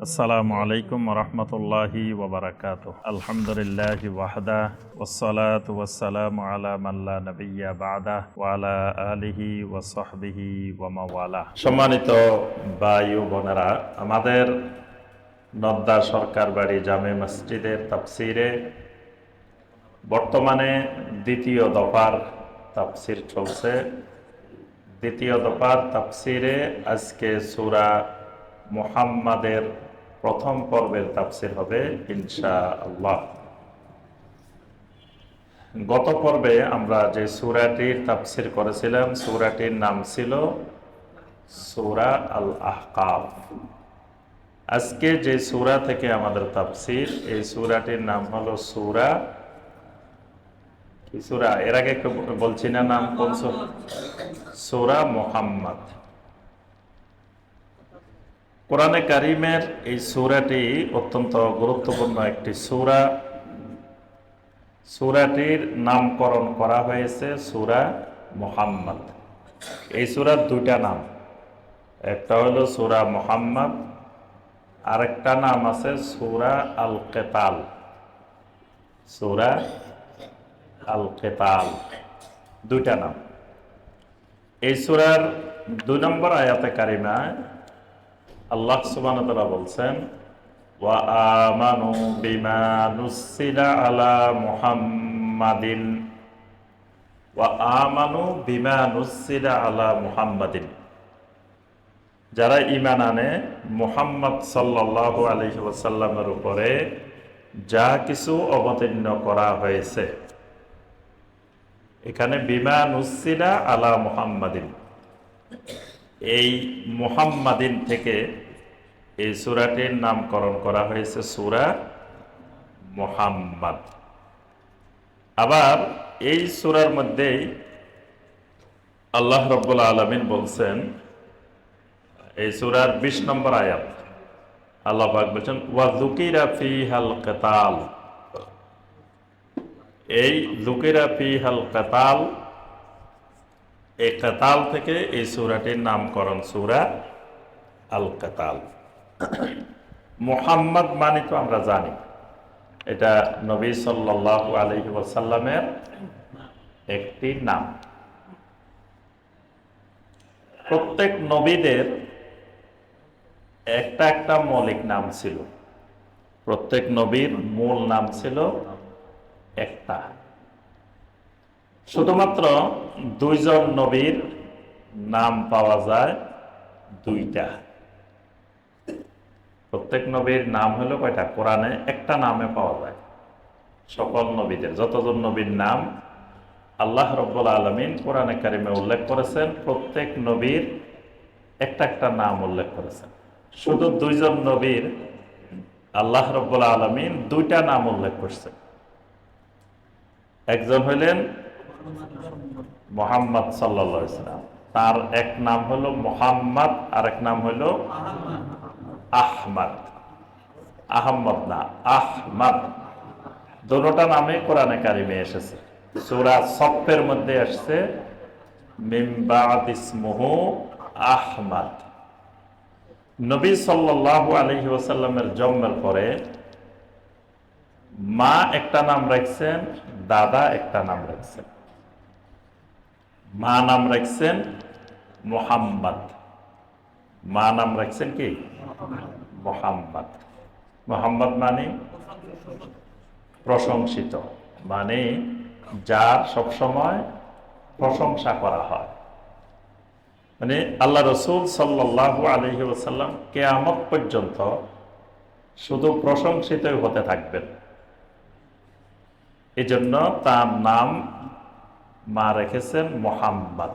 আসসালামু আলাইকুম রহমতুল্লাহি ওবরাকাতুহ। আলহামদুলিল্লাহি ওয়াহদা ওয়াসসালাতু ওয়াসসালামু আলা মান লা নাবিয়্যা বা'দা ওয়া আলা আলিহি ওয়া সাহবিহি ওয়া মাওয়ালা। সম্মানিত ভাই ও বোনেরা, আমাদের নদ্দা সরকার বাড়ি জামে মসজিদের তাফসিরে বর্তমানে দ্বিতীয় দফার তাফসির চলছে। দ্বিতীয় দফার তাফসিরে আজকে সূরা মুহাম্মাদের প্রথম পর্বের তাফসির হবে ইনশাআল্লাহ। গত পর্বে আমরা যে সূরাটির তাফসির করেছিলাম, সূরাটির নাম ছিল সূরা আল আহকাফ। আজকে যে সূরা থেকে আমাদের তাফসির, এই সূরাটির নাম হলো সূরা কি সূরা? এর আগে একটু বলছি না নাম কোন সূরা? সূরা মুহাম্মাদ। কোরআনে কারিমের এই সূরাটি অত্যন্ত গুরুত্বপূর্ণ একটি সূরা। সূরাটির নামকরণ করা হয়েছে সূরা মুহাম্মাদ। এই সূরার দুইটা নাম, একটা হলো সূরা মুহাম্মাদ, আরেকটা নাম আছে সূরা আল কিতাল। সূরা আল কিতাল, দুইটা নাম। এই সূরার 2 নম্বর আয়াতে কারিমায় আল্লাহ সুবহানাহু ওয়া তাআলা বলছেন, ওয়া আমানু বিমা নুসিলা আলা মুহাম্মাদিন, ওয়া আমানু বিমা নুসিলা আলা মুহাম্মাদিন। যারা ঈমান আনে মুহাম্মদ সাল্লাল্লাহু আলাইহি ওয়াসাল্লামের উপরে যা কিছু অবতীর্ণ করা হয়েছে। এখানে বিমা নুসিলা আলা মুহাম্মাদিন, এই মুহাম্মাদিন থেকে এই সূরাটির নামকরণ করা হয়েছে সূরা মুহাম্মাদ। আবার এই সূরার মধ্যেই আল্লাহ রাব্বুল আলামিন বলছেন, এই সূরার 20 নম্বর আয়াত আল্লাহ পাক বলছেন, ওয়া যুকিরা ফীহাল কিতাল। এই যুকিরা ফীহাল কিতাল, এই কিতাল থেকে এই সূরাটির নামকরণ সূরা আল কিতাল। মুহাম্মদ মানে তো আমরা জানি এটা নবী সাল্লাল্লাহু আলাইহি ওয়াসাল্লামের একটি নাম। প্রত্যেক নবীদের একটা একটা মৌলিক নাম ছিল। প্রত্যেক নবীর মূল নাম ছিল একটা। শুধুমাত্র 2 জন নবীর নাম পাওয়া যায় 2টা। প্রত্যেক নবীর নাম হলো কয়টা? কোরআনে একটা নামে পাওয়া যায়। সকল নবীদের যতজন নবীর নাম আল্লাহ রাব্বুল আলামিন কোরআনে কারিমে উল্লেখ করেছেন, প্রত্যেক নবীর একটা একটা নাম উল্লেখ করেছেন। শুধু 2 জন নবীর আল্লাহ রাব্বুল আলামিন 2টা নাম উল্লেখ করছেন। একজন হলেন মুহাম্মদ সাল্লাল্লাহু আলাইহি ওয়াসাল্লাম, তার এক নাম হলো মুহাম্মদ, আর এক নাম হলো আহমদ। আহমদ না, আহমদ। দুটোটা নামে কোরআনে কারিমে এসেছে। সূরা সফের মধ্যে আসছে মিন বা'দ ইসমুহু আহমদ। নবী সাল্লাল্লাহু আলাইহি ওয়াসাল্লামের জন্মের পরে মা একটা নাম রাখছেন, দাদা একটা নাম রাখছেন। মা নাম রাখছেন মুহাম্মদ, মা নাম রাখছেন কি? মুহাম্মদ। মুহাম্মদ মানে প্রশংসিত, মানে যার সবসময় প্রশংসা করা হয়। মানে আল্লাহ রাসূল সাল্লাল্লাহু আলাইহি ওয়াসাল্লাম কিয়ামত পর্যন্ত শুধু প্রশংসিতই হতে থাকবেন। এজন্য তার নাম মা রেখেছেন মুহাম্মদ।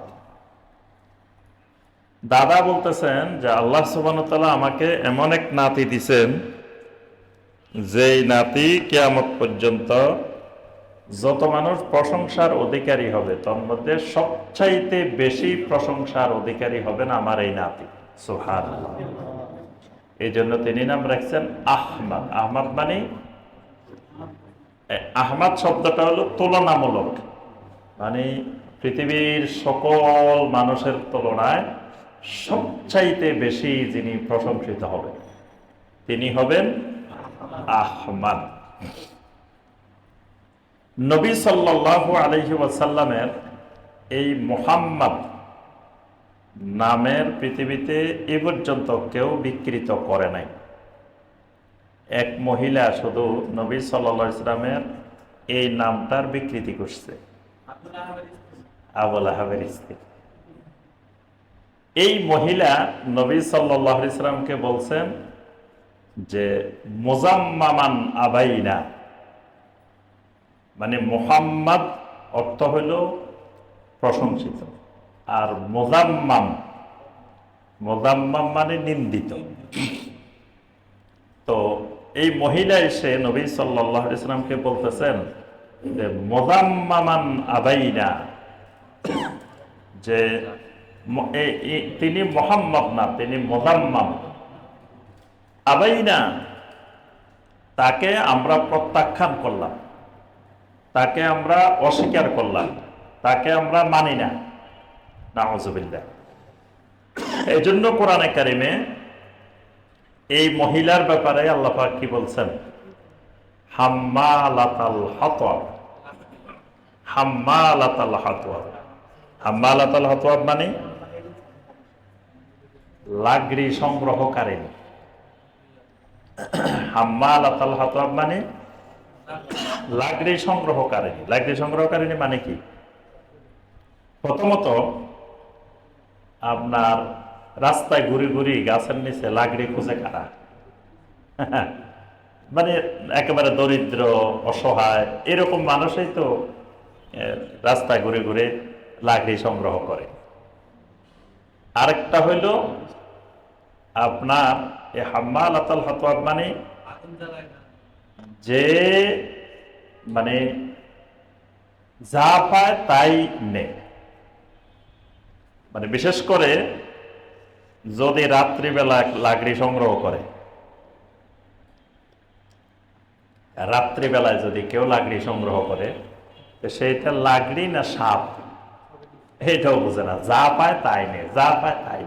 দাদা বলতেছেন যে আল্লাহ সুবহানাহু ওয়া তাআলা আমাকে এমন এক নাতি দিছেন, যেই নাতি কিয়ামত পর্যন্ত যত মানুষ প্রশংসার অধিকারী হবে তার মধ্যে সবচাইতে বেশি প্রশংসার অধিকারী হবেন আমার এই নাতি। সুবহানাল্লাহ। এই জন্য তিনি নাম রাখছেন আহমদ। আহমদ মানে, আহমদ শব্দটা হলো তুলনামূলক, মানে পৃথিবীর সকল মানুষের তুলনায় সবচাইতে বেশি যিনি প্রশংসিত হবেন। তিনি হবেন আহমদ। নবী সাল্লাল্লাহু আলাইহি ওয়াসাল্লামের এই মুহাম্মদ নামের পৃথিবীতে এ পর্যন্ত কেউ বিকৃত করে নাই। এক মহিলা শুধু নবী সাল্লাল্লাহু আলাইহি ওয়াসাল্লামের এই নামটার বিকৃতি করছে, আবু লাহাবের স্ত্রী। এই মহিলা নবী সাল্লাল্লাহু আলাইহি ওয়াসাল্লামকে বলছেন যে মুজাম্মামান আবাইনা, মানে মুহাম্মদ অর্থ হইল প্রশংসিত, আর মুজাম্মাম, মুজাম্মাম মানে নিন্দিত। তো এই মহিলা এসে নবী সাল্লাল্লাহু আলাইহি ওয়াসাল্লামকে বলতেছেন যে মুজাম্মামান আবাইনা, যে তিনি মুহাম্মদ না, তিনি মুজাম্মাম। আবাইনা, তাকে আমরা প্রত্যাখ্যান করলাম, তাকে আমরা অস্বীকার করলাম, তাকে আমরা মানি না, নাউযুবিল্লাহ। এই জন্য কোরআনে কারিমে এই মহিলার ব্যাপারে আল্লাহ পাক কি বলছেন? হাম্মালাতাল হাতওয়াব। হাম্মালাতাল হাতওয়াব, হাম্মালাতাল হাতওয়াব মানে লাকড়ি সংগ্রহকারিণী। হাম্মালাতাল হাতওয়াব মানে লাকড়ি সংগ্রহকারিণী। লাকড়ি সংগ্রহকারিণী মানে কি? প্রথমত আপনার রাস্তায় ঘুরি ঘুরি গাছের নিচে লাকড়ি খুঁজে কাটা, মানে একেবারে দরিদ্র অসহায় এরকম মানুষই তো রাস্তায় ঘুরে ঘুরে লাকড়ি সংগ্রহ করে। আরেকটা হইল আপনার এই হাম্মালাতাল হাতওয়াব মানে যে মানে যা পায় তাই নেয়। মানে বিশেষ করে যদি রাত্রিবেলা লাকড়ি সংগ্রহ করে, রাত্রিবেলায় যদি কেউ লাকড়ি সংগ্রহ করে, সেইটা লাকড়ি না সাপ এইটাও বুঝে না, যা পায় তাই নেই, যা পায় তাই।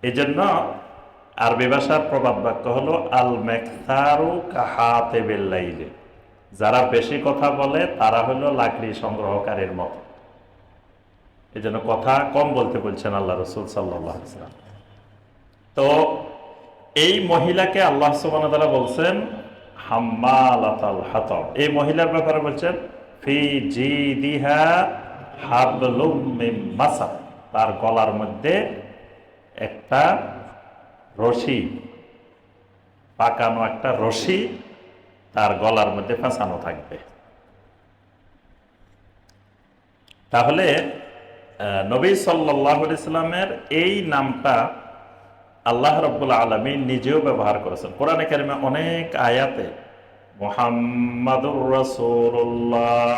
এই জন্য আরবি ভাষার প্রবাদ বাক্য হলো আল মেকথারু কাহাতিবিল লাইলি, যারা বেশি কথা বলে তারা হলো লাকড়ি সংগ্রহকারীর মতো। এই জন্য কথা কম বলতে বলছেন আল্লাহ রাসূল সাল্লাল্লাহু আলাইহি ওয়াসাল্লাম। তো এই মহিলাকে আল্লাহ সুবহানাহু ওয়া তাআলা বলছেন হাম্মালাতাল হাতাব। এই মহিলার ব্যাপারে বলছেন ফি জিদিহা হাবলুম মিন মাসাদ, তার গলার মধ্যে একটা রশি, পাকানো একটা রশি তার গলার মধ্যে ফাঁসানো থাকবে। তাহলে নবী সাল্লাল্লাহু আলাইহি ওয়াসাল্লামের এই নামটা আল্লাহ রাব্বুল আলামিন নিজেও ব্যবহার করেছেন কোরআনে কারিমে অনেক আয়াতে। মুহাম্মাদুর রাসূলুল্লাহ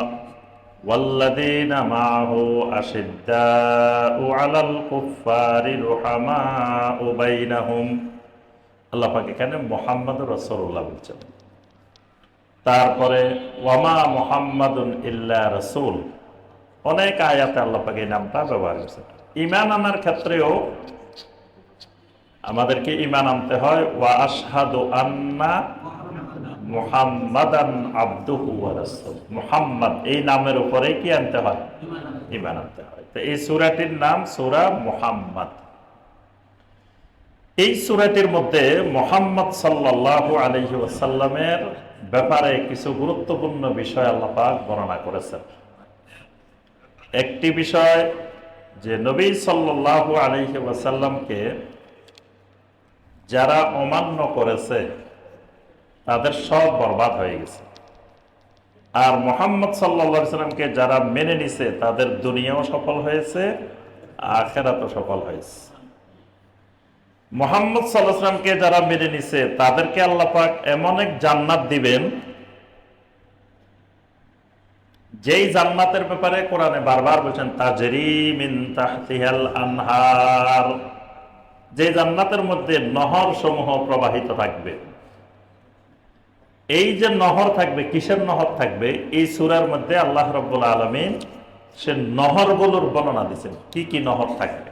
ওয়াল্লাযীনা মাআহু আশিদ্দাউ আলাল কুফফারি রুহামাউ বাইনাহুম। আল্লাহ পাক এখানে মুহাম্মাদুর রাসূলুল্লাহ বলছেন। তারপরে ওয়ামা মুহাম্মাদুন ইল্লা রাসূল, অনেক আয়াতে আল্লাহ পাক এই নামটা ব্যবহার করেছেন। ঈমান আনার ক্ষেত্রেও আমাদেরকে ঈমান আনতে হয়, ওয়া আশহাদু আন্না মুহাম্মাদান আবদুহু ওয়া রাসূলুহু। মুহাম্মদ এই নামের উপরে কি আনতে হয়? ঈমান আনতে হয়। তো এই সূরাটির নাম সূরা মুহাম্মদ। এই সূরাটির মধ্যে মুহাম্মদ সাল্লাল্লাহু আলাইহি ওয়াসাল্লামের ব্যাপারে কিছু গুরুত্বপূর্ণ বিষয় আল্লাহ পাক বর্ণনা করেছেন। একটি বিষয় যে নবী সাল্লাল্লাহু আলাইহি ওয়াসাল্লামকে যারা অমান্য করেছে তাদের সব বরবাদ হয়ে গেছে, আর মুহাম্মদ সাল্লাল্লাহু আলাইহি ওয়াসাল্লামকে যারা মেনে নিছে তাদের দুনিয়াও সফল হয়েছে, আখিরাতও সফল হয়েছে। মুহাম্মদ সাল্লাল্লাহু আলাইহি ওয়াসাল্লামকে যারা মেনে নিছে তাদেরকে আল্লাহ পাক এমন এক জান্নাত দিবেন, যেই জান্নাতের ব্যাপারে কোরআনে বারবার বলছেন তাজরি মিন তাহতিহাল আনহার, যে জান্নাতের মধ্যে নহর সমূহ প্রবাহিত থাকবে। এই যে নহর থাকবে, কিসের নহর থাকবে? এই সূরার মধ্যে আল্লাহ রাব্বুল আলামিন সে নহরগুলোর বর্ণনা দিয়েছেন, কি কি নহর থাকবে।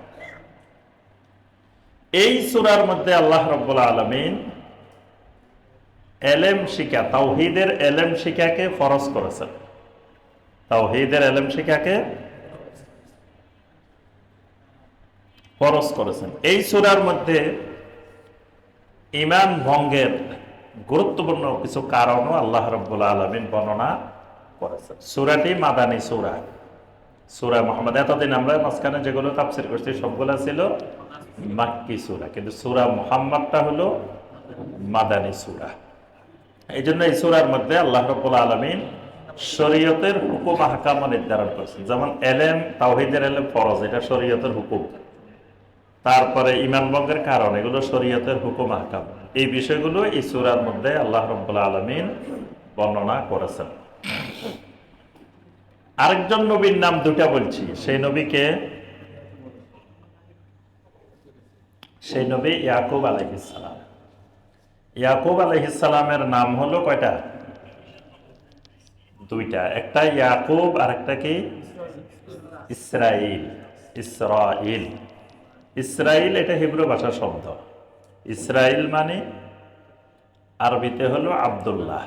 এই সূরার মধ্যে আল্লাহ রাব্বুল আলামিন এলেম শিক্ষা, তাওহীদের এলেম শিক্ষাকে ফরজ করেছেন। তাওহীদের এলেম শিক্ষাকে ফরজ করেছেন। এই সূরার মধ্যে ঈমান ভঙ্গের গুরুত্বপূর্ণ কিছু কারণও আল্লাহ রাব্বুল আলামিন বর্ণনা করেছেন। সূরাটি মাদানী সূরা, সূরা মুহাম্মদ। এতদিন আমরা মাঝখানে যেগুলো তাফসীর করছি সবগুলো ছিল মাক্কি সূরা, কিন্তু সূরা মুহাম্মদটা হলো মাদানী সূরা। এই জন্য এই সূরার মধ্যে আল্লাহ রাব্বুল আলামিন শরীয়তের হুকুম আহকাম নির্ধারণ করেছেন। যেমন এলেম, তাওহীদের এলেম ফরজ, এটা শরীয়তের হুকুম। তারপরে ঈমান ভঙ্গের কারণ, এগুলো শরীয়তের হুকুম আহকাম। এই বিষয়গুলো এই সূরার মধ্যে আল্লাহ রাব্বুল আলামিন বর্ণনা করেছেন। আরেকজন নবীর নাম দুটা বলছি, সেই নবীকে, সেই নবী ইয়াকুব আলাইহিস সালাম। ইয়াকুব আলাইহিস সালামের নাম হলো কয়টা? দুইটা, একটা ইয়াকুব আর একটা কি ইসরাইল। ইসরাইল, ইসরাইল এটা হিব্রু ভাষার শব্দ। ইসরাইল মানে আরবিতে হলো আব্দুল্লাহ।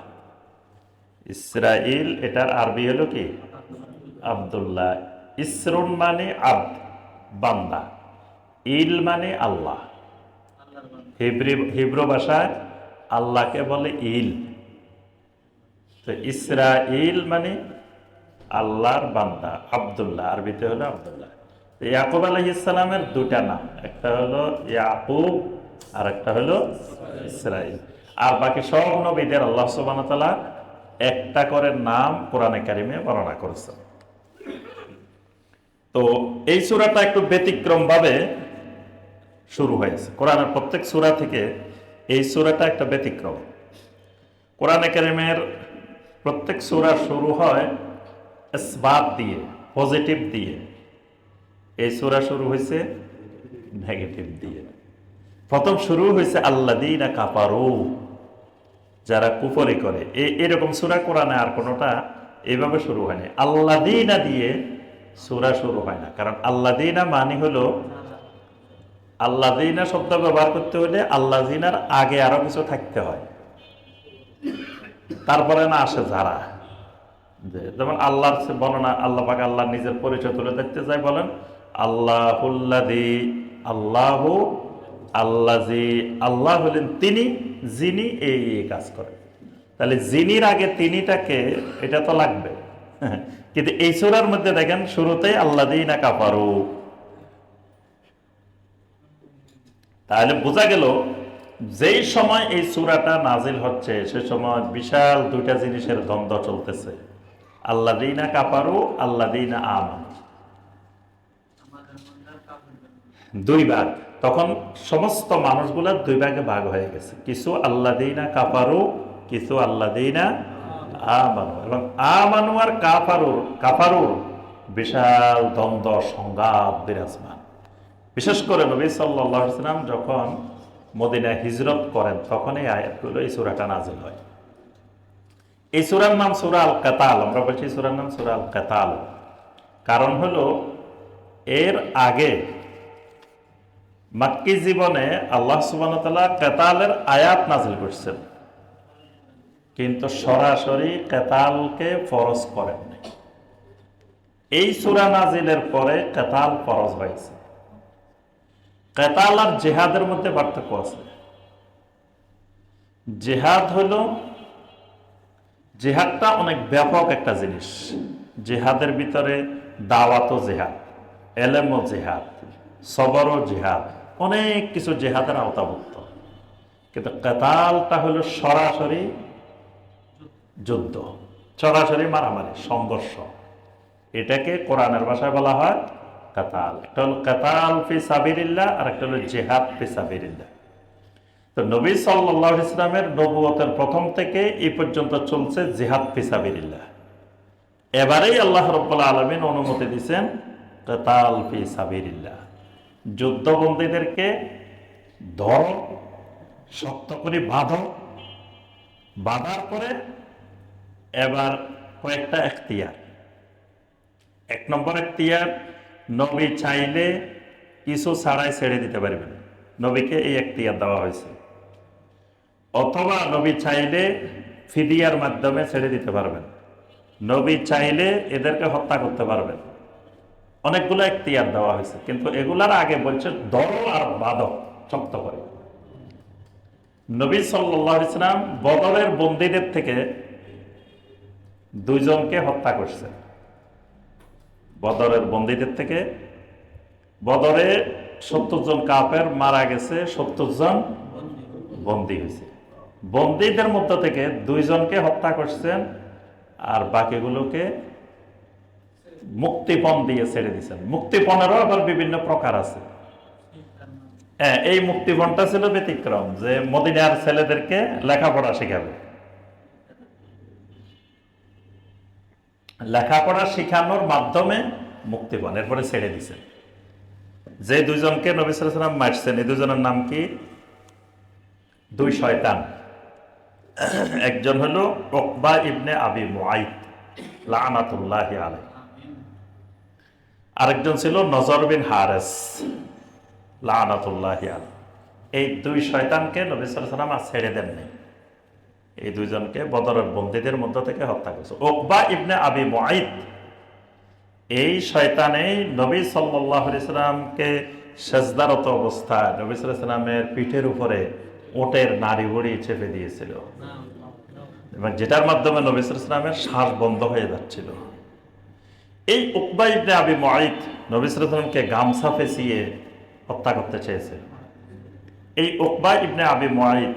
ইসরাইল এটার আরবি হলো কি আব্দুল্লাহ। ইসরুন মানে আব্দ, বান্দা। ইল মানে আল্লাহ। হিব্রু ভাষায় আল্লাহকে বলে ইল। তো ইসরাইল মানে আল্লাহর বান্দা, আব্দুল্লাহ, আরবিতে হলো আব্দুল্লাহ। ইয়াকুব আলাইহিস সালামের দুটা নাম, একটা হলো ইয়াকুব আর একটা হলো ইসরাইল। আর বাকি সব নবীদের আল্লাহ সুবহানাহু ওয়া তাআলা একটা করে নাম কোরআনে কারিমে বর্ণনা করেছেন। তো এই সূরাটা একটু ব্যতিক্রম ভাবে শুরু হয়েছে। কোরআনের প্রত্যেক সূরা থেকে এই সূরাটা একটা ব্যতিক্রম। কোরআনে কারিমের প্রত্যেক সূরা শুরু হয় ইসবাত দিয়ে, পজিটিভ দিয়ে। এই সূরা শুরু হয়েছে নেগেটিভ দিয়ে। প্রথম শুরু হয়েছে আল্লাযীনা কাফারু, যারা কুফরি করে। এরকম সূরা কোরআনে আর কোনোটা এইভাবে শুরু হয়নি। আল্লাযীনা দিয়ে সূরা শুরু হয় না, কারণ আল্লাযীনা মানে হলো, আল্লাযীনা শব্দ ব্যবহার করতে হলে আল্লাযীনার আগে আরো কিছু থাকতে হয়, তারপরে না আসে যারা। যেমন আল্লাহর বর্ণনা, আল্লাহ পাক আল্লাহ নিজের পরিচয় তুলে দেখতে যায়, বলেন আল্লাহুল্লাযী, আল্লাহু আল্লাযী, আল্লাহ হলেন তিনি যিনি এই কাজ করেন। তাহলে যিনির আগে তিনিটাকে, এটা তো লাগবে। কিন্তু এই সূরার মধ্যে দেখেন শুরুতেই আল্লাযীনা কাফারু। তাহলে বোঝা গেল যেই সময় এই সূরাটা নাজিল হচ্ছে সে সময় বিশাল দুইটা জিনিসের দ্বন্দ্ব চলতেছে, আল্লাযীনা কাফারু, আল্লাযীনা আমানু। দুই ভাগ, তখন সমস্ত মানুষগুলোর দুই ভাগে ভাগ হয়ে গেছে, কিছু আল্লাযীনা কাফারু, কিছু আল্লাযীনা আমানু। এবং আমানু আর কাফারুর বিশাল দ্বন্দ্ব সংঘাত বিরাজমান। বিশেষ করে নবী সাল্লাল্লাহু আলাইহি ওয়াসাল্লাম যখন মদিনায় হিজরত করেন তখন এই আয়াতগুলো, এই সূরাটা নাজিল হয়। এই সূরার নাম সূরা আল কিতাল। আমরা বলছি সূরার নাম সূরা আল কিতাল, কারণ হলো এর আগে মাক্কি জীবনে আল্লাহ সুবহানাহু ওয়া তাআলা কিতালের আয়াত নাজিল করছেন, কিন্তু সরাসরি কিতালকে ফরজ করেননি। এই সূরা নাজিলের পরে কিতাল ফরজ হয়েছে। কিতাল আর জিহাদের মধ্যে পার্থক্য আছে। জিহাদ হলো, জিহাদটা অনেক ব্যাপক একটা জিনিস। জিহাদের ভিতরে দাওয়াতও জিহাদ, এলেমও জিহাদ, সবরও জিহাদ, অনেক কিছু জিহাদের আওতাভুক্ত। কিন্তু কিতালটা হলো সরাসরি যুদ্ধ, সরাসরি মারামারি, সংঘর্ষ। এটাকে কোরআনের ভাষায় বলা হয় কিতাল। একটা হলো কিতাল ফি সাবিলিল্লাহ আর একটা হলো জিহাদ ফি সাবিলিল্লাহ। তো নবী সাল্লাল্লাহু আলাইহি ওয়াসাল্লামের নবুয়তের প্রথম থেকে এই পর্যন্ত চলছে জিহাদ ফি সাবিলিল্লাহ। এবারেই আল্লাহ রাব্বুল আলামিন অনুমতি দিয়েছেন কিতাল ফি সাবিলিল্লাহ। যুদ্ধবন্দীদেরকে ধরো, শক্ত করে বাঁধো, বাঁধার পরে এবার কয়েকটা এখতিয়ার। এক নম্বর এখতিয়ার, নবী চাইলে কিছু ছাড়াই ছেড়ে দিতে পারবেন। নবীকে এই এখতিয়ার দেওয়া হয়েছে। অথবা নবী চাইলে ফিদিয়ার মাধ্যমে ছেড়ে দিতে পারবেন, নবী চাইলে এদেরকে হত্যা করতে পারবেন। অনেকগুলো এখতিয়ার দেওয়া হয়েছে, কিন্তু এগুলার আগে বলছে ধরো আর বাঁধো শক্ত করে। নবী সাল্লাল্লাহু আলাইহি ওয়াসাল্লাম বদরের বন্দীদের থেকে দুইজনকে হত্যা করছেন। বদরের বন্দীদের থেকে, বদরে 70 জন কাফের মারা গেছে, 70 জন বন্দী হয়েছে। বন্দীদের মধ্য থেকে দুইজনকে হত্যা করছেন, আর বাকিগুলোকে মুক্তিপণ দিয়ে ছেড়ে দিয়েছেন। মুক্তিপণেরও আবার বিভিন্ন প্রকার আছে। হ্যাঁ, এই মুক্তিপণটা ছিল ব্যতিক্রম, যে মদিনার ছেলেদেরকে লেখাপড়া শেখাবে, লেখাপড়া শিখানোর মাধ্যমে মুক্তিপণ, এরপরে ছেড়ে দিয়েছেন। যে দুইজনকে নবী সাল্লাল্লাহু আলাইহি ওয়াসাল্লাম মারছেন, এই দুজনের নাম কি? দুই শয়তান। একজন হলো উকবা ইবনে আবি মুআইত লানাতুল্লাহি আলাইহি, আরেকজন ছিল নজর বিন হারেস লানাতুল্লাহি আলাইহি। এই দুই শয়তানকে নবী সাল্লাল্লাহু আলাইহি ওয়াসাল্লাম আর ছেড়ে দেননি। এই দুইজনকে বদরের বন্দীদের মধ্য থেকে হত্যা করেছে। উকবা ইবনে আবি মুআইত, এই শয়তানেই নবী সাল্লাল্লাহু আলাইহি ওয়াসাল্লামকে সেজদারত অবস্থায় নবী সাল্লাল্লাহু আলাইহি ওয়াসাল্লামের পিঠের উপরে ওটের নাড়ি ভুঁড়ি চেপে দিয়েছিল, এবং যেটার মাধ্যমে নবী সাল্লাল্লাহু আলাইহি ওয়াসাল্লামের শ্বাস বন্ধ হয়ে যাচ্ছিল। এই উকবা ইবনে আবি মুআইত নবী সাল্লাল্লাহু আলাইহি ওয়াসাল্লামকে গামছা পেঁচিয়ে হত্যা করতে চেয়েছে। এই উকবা ইবনে আবি মুআইত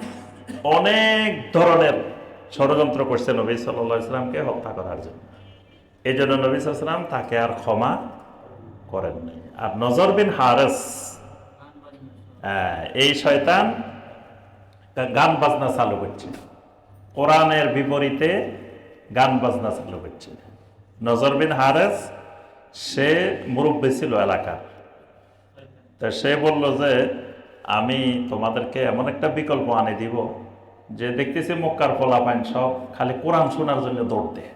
অনেক ধরনের ষড়যন্ত্র করছে নবী সাল্লাল্লাহু আলাইহি ওয়াসাল্লামকে হত্যা করার জন্য। এই জন্য নবী সাল্লাল্লাহু আলাইহি ওয়াসাল্লাম তাকে আর ক্ষমা করেন নাই। আর নজর বিন হারেস, এই শয়তান গান বাজনা চালু করছে, কোরআনের বিপরীতে গান বাজনা চালু করছে। নজর বিন হারেস সে মুরব্বী ছিল এলাকার, তা সে বলল যে আমি তোমাদেরকে এমন একটা বিকল্প আনে দিব, যে দেখতেছি মক্কার পোলাপাইন সব খালি কোরআন শোনার জন্য দৌড় দেয়।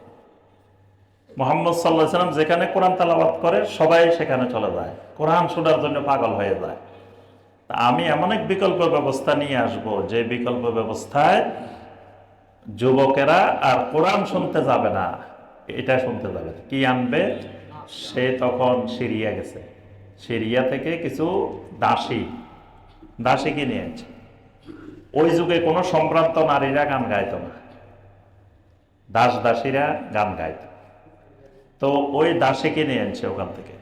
মুহাম্মদ সাল্লাল্লাহু আলাইহি ওয়াসাল্লাম যেখানে কোরআন তেলাওয়াত করে সবাই সেখানে চলে যায়, কোরআন শোনার জন্য পাগল হয়ে যায়। তা আমি এমন এক বিকল্প ব্যবস্থা নিয়ে আসব, যে বিকল্প ব্যবস্থায় যুবকেরা আর কোরআন শুনতে যাবে না, এটা শুনতে যাবে। কি আনবে? সে তখন সিরিয়া গেছে, সিরিয়া থেকে কিছু দাসী কিনে আনছে। ওই যুগে কোনো সম্ভ্রান্ত নারীরা গান গাইত না, দাসীরা গান গাইত। তো ওই দাসী কিনে আনছে ওখান থেকে,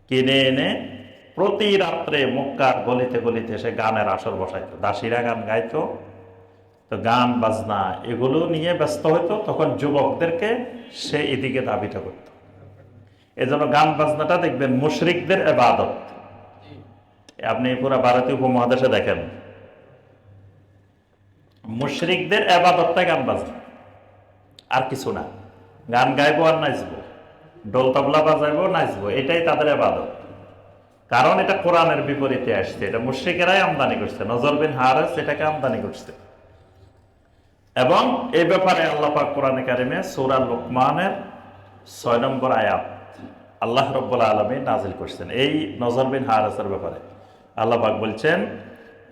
কিনে এনে প্রতি রাত্রে মক্কার গলিতে গলিতে সে গানের আসর বসাইতো, দাসীরা গান গাইতো। তো গান বাজনা এগুলো নিয়ে ব্যস্ত হইতো, তখন যুবকদেরকে সে এদিকে ধাবিত করত। এজন্য গান বাজনাটা দেখবেন মুশরিকদের ইবাদত। আপনি পুরো ভারতীয় উপমহাদেশে দেখেন, মুশরিকদের ইবাদতটা গান বাজনা, আর কিছু না। গান গাইবো আর নাচবো, ঢোল তবলা বাজাইবো, নাচবো, এটাই তাদের ইবাদত। কারণ এটা কোরআনের বিপরীতে আসছে, এটা মুশরিকেরাই আমদানি করছে। নজর বিন হারেস এটাকে আমদানি করছে। এবং এই ব্যাপারে আল্লাহ পাক কোরআনে কারিমে সূরা লুকমানের 6 নম্বর আয়াত আল্লাহ রাব্বুল আলামিন নাযিল করছেন এই নজর বিন হারেসের ব্যাপারে। আল্লাহ পাক বলছেন,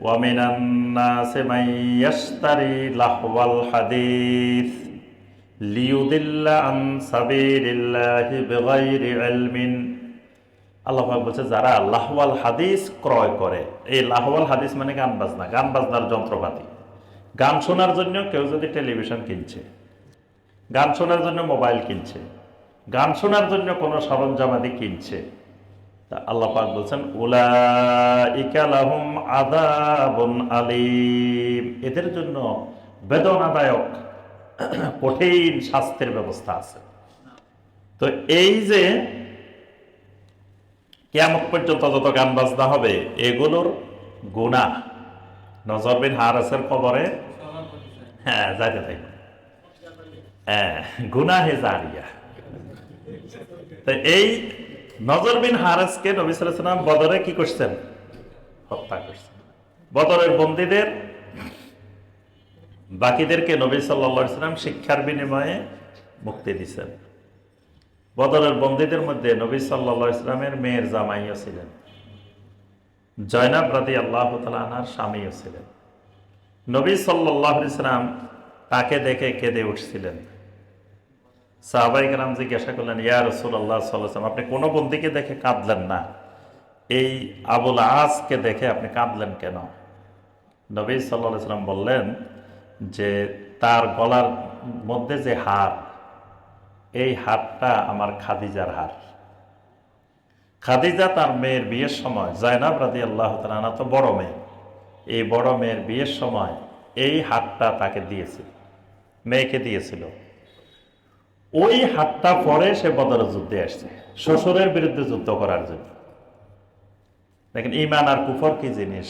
ওয়া মিনান নাসি মান ইয়াশতারি লাহওয়াল হাদিস লিয়ুদিল্লা আন সাবিলিল্লাহি বিগাইরি ইলমিন। আল্লাহ পাক বলছে, যারা লাহওয়াল হাদিস ক্রয় করে, এই লাহওয়াল হাদিস মানে গান বাজনা, গান বাজনার যন্ত্রপাতি। গান শোনার জন্য কেউ যদি টেলিভিশন কিনছে, গান শোনার জন্য মোবাইল কিনছে, গান শোনার জন্য কোনো সরঞ্জামাদি কিনছে, তা আল্লাহ পাক বলছেন, উলাইকা লাহুম আযাবুন আলীম, এদের জন্য বেদনাদায়ক কঠিন শাস্তির ব্যবস্থা আছে। তো এই যে কিয়ামত পর্যন্ত যত গান বাজনা হবে, এগুলোর গুনাহ নজর বিন হারেসের কবরে যাইতে থাকবে, গুনাহে জারিয়া। তো এই নজর বিন হারেসকে নবী সাল্লাল্লাহু আলাইহি ওয়াসাল্লাম বদরে কি করছেন? হত্যা করছেন। বদরের বন্দীদের বাকিদেরকে নবী সাল্লাল্লাহু আলাইহি ওয়াসাল্লাম শিক্ষার বিনিময়ে মুক্তি দিয়েছেন। বদরের বন্দীদের মধ্যে নবী সাল্লাল্লাহু আলাইহি ওয়াসাল্লামের মেয়ের জামাইও ছিলেন, জয়নাব রাদিয়াল্লাহু তাআলা আনহার স্বামীও ছিলেন। নবী সাল্লাল্লাহু আলাইহি সাল্লাম তাকে দেখে কেঁদে উঠছিলেন। সাহাবায়ে কেরাম জিজ্ঞাসা করলেন, ইয়া রাসূলুল্লাহ সাল্লাল্লাহু আলাইহি ওয়াসাল্লাম, আপনি কোনো বন্দীকে দেখে কাঁদলেন না, এই আবুল আসকে দেখে আপনি কাঁদলেন কেন? নবী সাল্লাল্লাহু আলাইহি সাল্লাম বললেন যে তার গলার মধ্যে যে হার, এই হারটা আমার খাদিজার হার। খাদিজা তার মেয়ের বিয়ের সময়, জায়নাব রাদিয়াল্লাহু তাআলা আনহা তো বড় মেয়ে, এই বড় মেয়ের বিয়ের সময় এই হারটা তাকে দিয়েছিল, মেয়েকে দিয়েছিল। ওই হাতটা পরে সে বদরের যুদ্ধে আসছে শ্বশুরের বিরুদ্ধে যুদ্ধ করার জন্য। দেখেন ঈমান আর কুফর কি জিনিস।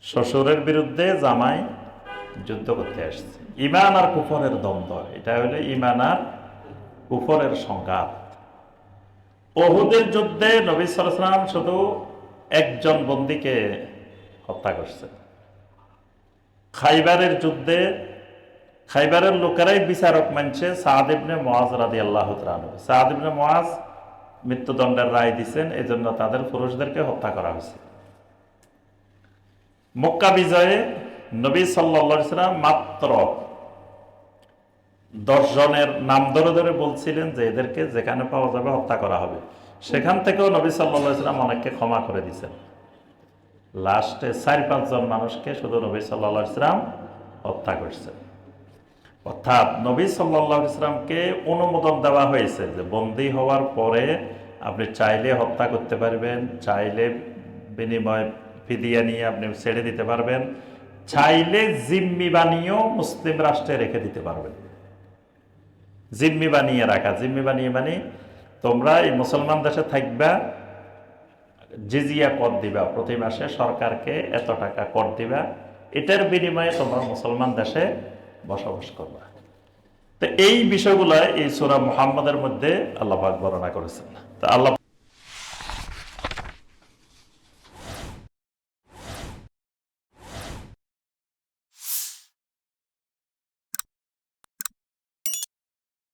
শ্বশুরের বিরুদ্ধে জামাই যুদ্ধ করতে আসছে, ঈমান আর কুফরের দ্বন্দ্ব, এটা হলো ঈমান আর কুফরের সংঘাত। উহুদের যুদ্ধে নবী সাল্লাল্লাহু আলাইহি ওয়াসাল্লাম শুধু একজন বন্দীকে হত্যা করছেন। খাইবারের যুদ্ধে খাইবারের লোকেরাই বিচারক মানছে সাদ ইবনে মুআজ রাদিয়াল্লাহু তাআলা আনহু। সাদ ইবনে মুআজ মৃত্যুদণ্ডের রায় দিয়েছেন, এজন্য তাদের পুরুষদেরকে হত্যা করা হয়েছে। মক্কা বিজয়ে নবী সাল্লাল্লাহু আলাইহি ওয়াসাল্লাম মাত্র 10 জনের নাম ধরে ধরে বলছিলেন যে এদেরকে যেখানে পাওয়া যাবে হত্যা করা হবে। সেখান থেকেও নবী সাল্লাল্লাহু আলাইহি ওয়াসাল্লাম অনেককে ক্ষমা করে দিয়েছেন। লাস্টে 4-5 জন মানুষকে শুধু নবী সাল্লাল্লাহু আলাইহি ওয়াসাল্লাম হত্যা করছেন। অর্থাৎ নবী সাল্লাল্লাহু আলাইহি ওয়াসাল্লামকে অনুমোদন দেওয়া হয়েছে যে বন্দী হওয়ার পরে আপনি চাইলে হত্যা করতে পারবেন, চাইলে বিনিময় ফিদিয়া নিয়ে আপনি ছেড়ে দিতে পারবেন, চাইলে জিম্মি বানিয়েও মুসলিম রাষ্ট্রে রেখে দিতে পারবেন। জিম্মি বানিয়ে রাখা, জিম্মি বানিয়ে মানে তোমরা এই মুসলমান দেশে থাকবা, জিজিয়া কর দিবা, প্রতি মাসে সরকারকে এত টাকা কর দিবা, এটার বিনিময়ে তোমরা মুসলমান দেশে বসবাস করবা। তো এই বিষয়গুলো এই সূরা মুহাম্মাদের মধ্যে আল্লাহ পাক বর্ণনা করেছেন। তো আল্লাহ